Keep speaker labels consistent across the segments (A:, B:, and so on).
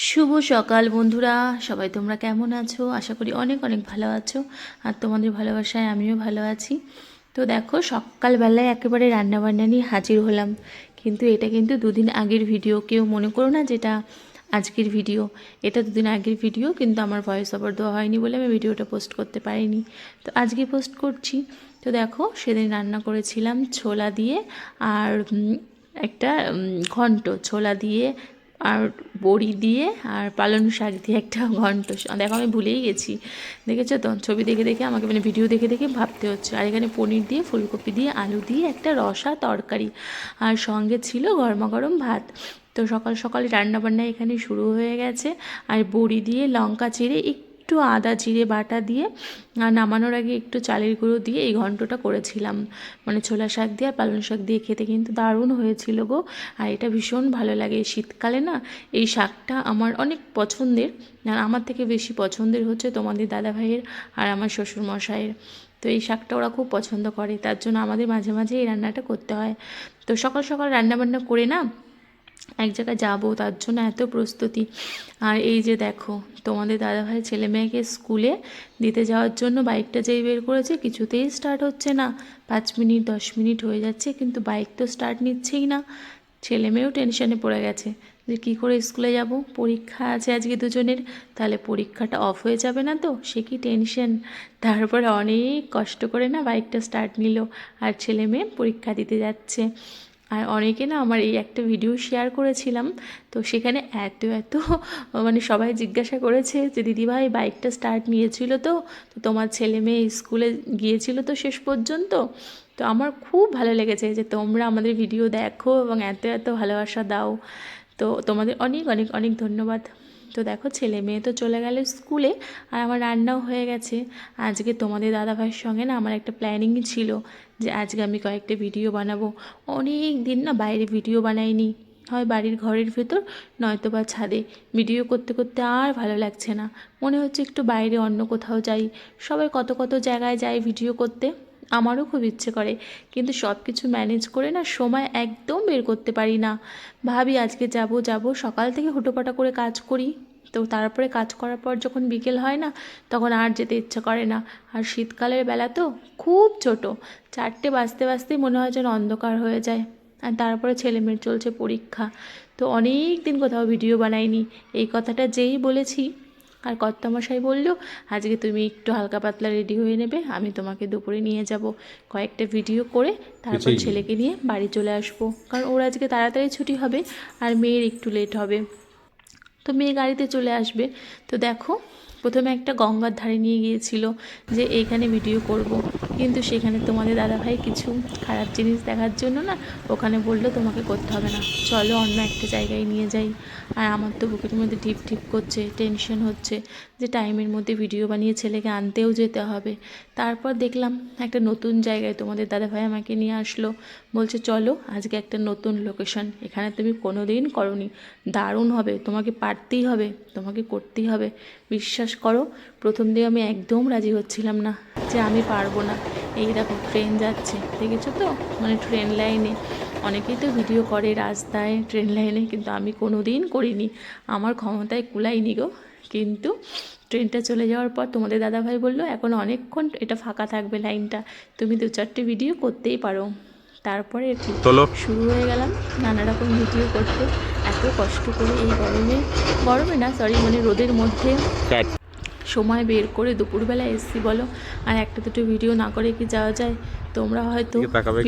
A: শুভ সকাল বন্ধুরা, সবাই তোমরা কেমন আছো? আশা করি অনেক অনেক ভালো আছো। আর তোমাদের ভালোবাসায় আমিও ভালো আছি। তো দেখো, সকালবেলায় একেবারে রান্নাবান্না নিয়ে হাজির হলাম। কিন্তু এটা কিন্তু দুদিন আগের ভিডিও, কেউ মনে করো না যেটা আজকের ভিডিও। এটা দুদিন আগের ভিডিও, কিন্তু আমার ভয়েস ওভার দেওয়া হয়নি বলে আমি ভিডিওটা পোস্ট করতে পারিনি। তো আজকে পোস্ট করছি। তো দেখো, সেদিন রান্না করেছিলাম ছোলা দিয়ে আর একটা ঘন্ট, ছোলা দিয়ে আর বড়ি দিয়ে আর পালং শাক দিয়ে একটা ঘন্ট। দেখো, আমি ভুলেই গেছি, দেখেছো তো? ছবি দেখে দেখে আমাকে, মানে ভিডিও দেখে দেখে ভাবতে হচ্ছে। আর এখানে পনির দিয়ে, ফুলকপি দিয়ে, আলু দিয়ে একটা রসা তরকারি, আর সঙ্গে ছিল গরমা গরম ভাত। তো সকাল সকাল রান্নাবান্না এখানে শুরু হয়ে গেছে। আর বড়ি দিয়ে লঙ্কা চিড়ে একটু আদা জিরে বাটা দিয়ে আর নামানোর আগে একটু চালের গুঁড়ো দিয়ে এই ঘন্টটা করেছিলাম। মানে ছোলা শাক দিয়ে আর পালং শাক দিয়ে খেতে কিন্তু দারুণ হয়েছিল গো। আর এটা ভীষণ ভালো লাগে শীতকালে না। এই শাকটা আমার অনেক পছন্দের। আর আমার থেকে বেশি পছন্দের হচ্ছে তোমাদের দাদাভাইয়ের আর আমার শ্বশুরমশাইয়ের। তো এই শাকটা ওরা খুব পছন্দ করে, তার জন্য আমাদের মাঝে মাঝে এই রান্নাটা করতে হয়। তো সকাল সকাল রান্নাবান্না করে না এক জায়গায় যাবো, তার জন্য এত প্রস্তুতি। আর এই যে দেখো, তোমাদের দাদাভাই ছেলে মেয়েকে স্কুলে দিতে যাওয়ার জন্য বাইকটা যেই বের করেছে, কিছুতেই স্টার্ট হচ্ছে না। 5 মিনিট 10 মিনিট হয়ে যাচ্ছে, কিন্তু বাইক তো স্টার্ট নিচ্ছেই না। ছেলে মেয়েও টেনশনে পড়ে গেছে যে কী করে স্কুলে যাব, পরীক্ষা আছে আজকে দুজনের, তাহলে পরীক্ষাটা অফ হয়ে যাবে না তো, সে কি টেনশন। তারপরে অনেক কষ্ট করে না বাইকটা স্টার্ট নিল, আর ছেলে মেয়ে পরীক্ষা দিতে যাচ্ছে। আর অনেকে না আমার এই একটা ভিডিও শেয়ার করেছিলাম, তো সেখানে এত এত মানে সবাই জিজ্ঞাসা করেছে যে দিদিভাই বাইকটা স্টার্ট নিয়েছিল তো, তো তোমার ছেলে মেয়ে স্কুলে গিয়েছিল তো শেষ পর্যন্ত। তো আমার খুব ভালো লেগেছে যে তোমরা আমাদের ভিডিও দেখো এবং এত এত ভালোবাসা দাও। তো তোমাদের অনেক অনেক অনেক ধন্যবাদ। তো দেখো, ছেলে মেয়ে তো চলে গেল স্কুলে, আর আমার রান্নাও হয়ে গেছে। আজকে তোমাদের দাদাভাইয়ের সঙ্গে না আমার একটা প্ল্যানিংই ছিল যে আজকে আমি কয়েকটা ভিডিও বানাবো। অনেক দিন না বাইরে ভিডিও বানাইনি, হয় বাড়ির ঘরের ভেতর, নয়তো বা ছাদে। ভিডিও করতে করতে আর ভালো লাগছে না, মনে হচ্ছে একটু বাইরে অন্য কোথাও যাই। সবাই কত কত জায়গায় যায় ভিডিও করতে, আমারও খুব ইচ্ছে করে, কিন্তু সব কিছু ম্যানেজ করে না সময় একদম বের করতে পারি না। ভাবি আজকে যাব যাব, সকাল থেকে হুটোপাটা করে কাজ করি। তো তারপরে কাজ করার পর যখন বিকেল হয় না, তখন আর যেতে ইচ্ছা করে না। আর শীতকালের বেলা তো খুব ছোট, 4টে বাজতে বাজতেই মনে হয় যেন অন্ধকার হয়ে যায়। আর তারপরে ছেলেমেয়ের চলছে পরীক্ষা। তো অনেক দিন কোথাও ভিডিও বানাইনি। এই কথাটা যেই বলেছি, আর কর্তামশাই বলল আজকে তুমি একটু হালকা পাতলা রেডি হয়ে নেবে, আমি তোমাকে দুপুরে নিয়ে যাব, কয়েকটা ভিডিও করে তারপর ছেলেকে নিয়ে বাড়ি চলে আসবো। কারণ ওর আজকে তাড়াতাড়ি ছুটি হবে আর মেয়ের একটু লেট হবে, তো মেয়ে গাড়িতে চলে আসবে। তো দেখো, প্রথমে একটা গঙ্গার ধারে নিয়ে গিয়েছিল যে এইখানে ভিডিও করব, কিন্তু সেখানে তোমাদের দাদাভাই কিছু খারাপ জিনিস দেখার জন্য না ওখানে বললো তোমাকে করতে হবে না, চলো অন্য একটা জায়গায় নিয়ে যাই। আর আমার তো বুকের মধ্যে টিপ টিপ করছে, টেনশন হচ্ছে যে টাইমের মধ্যে ভিডিও বানিয়ে ছেলেকে আনতেও যেতে হবে। তারপর দেখলাম একটা নতুন জায়গায় তোমাদের দাদাভাই আমাকে নিয়ে আসলো, বলছে চলো আজকে একটা নতুন লোকেশন, এখানে তুমি কোনো দিন করোনি, দারুণ হবে, তোমাকে পারতেই হবে, তোমাকে করতেই হবে। বিশ্বাস করো, প্রথম দিকে আমি একদম রাজি হচ্ছিলাম না যে আমি পারবো না। এই দেখো ট্রেন যাচ্ছে, দেখেছো তো? মানে ট্রেন লাইনে অনেকেই তো ভিডিও করে রাস্তায়, ট্রেন লাইনে, কিন্তু আমি কোনো দিন করিনি, আমার ক্ষমতায় কুলাইনি গো। কিন্তু ট্রেনটা চলে যাওয়ার পর তোমাদের দাদাভাই বললো এখন অনেকক্ষণ এটা ফাঁকা থাকবে লাইনটা, তুমি 2-4টে ভিডিও করতেই পারো। তারপরে কি শুরু হয়ে গেলাম নানা রকম ভিডিও করতে, এত কষ্ট করে এই গরমে, গরমে না সরি, মানে রোদের মধ্যে সময় বের করে দুপুরবেলা এসছি বলো, আর একটা দুটো ভিডিও না করে কি যাওয়া যায়? তোমরা হয়তো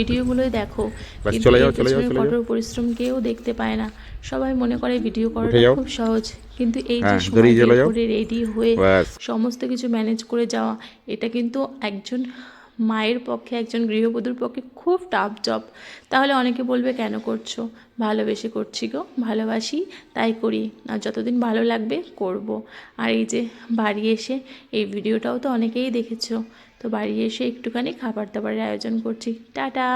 A: ভিডিওগুলোই দেখো, কিন্তু এর পেছনের কঠোর পরিশ্রম কেউ দেখতে পায় না। সবাই মনে করে ভিডিও করাটা খুব সহজ, কিন্তু এই যে সময় বের করে রেডি হয়ে সমস্ত কিছু ম্যানেজ করে যাওয়া, এটা কিন্তু একজন মায়ের পক্ষে, একজন গৃহবধূর পক্ষে খুব টাফ জব। তাহলে অনেকে বলবে কেন করছো? ভালোবেসে করছি গো, ভালোবাসি তাই করি, আর যতদিন ভালো লাগবে করব। আর এই যে বাড়ি এসে এই ভিডিওটাও তো অনেকেই দেখেছো, তো বাড়ি এসে একটুখানি খাবার দাবারের আয়োজন করছি। টাটা।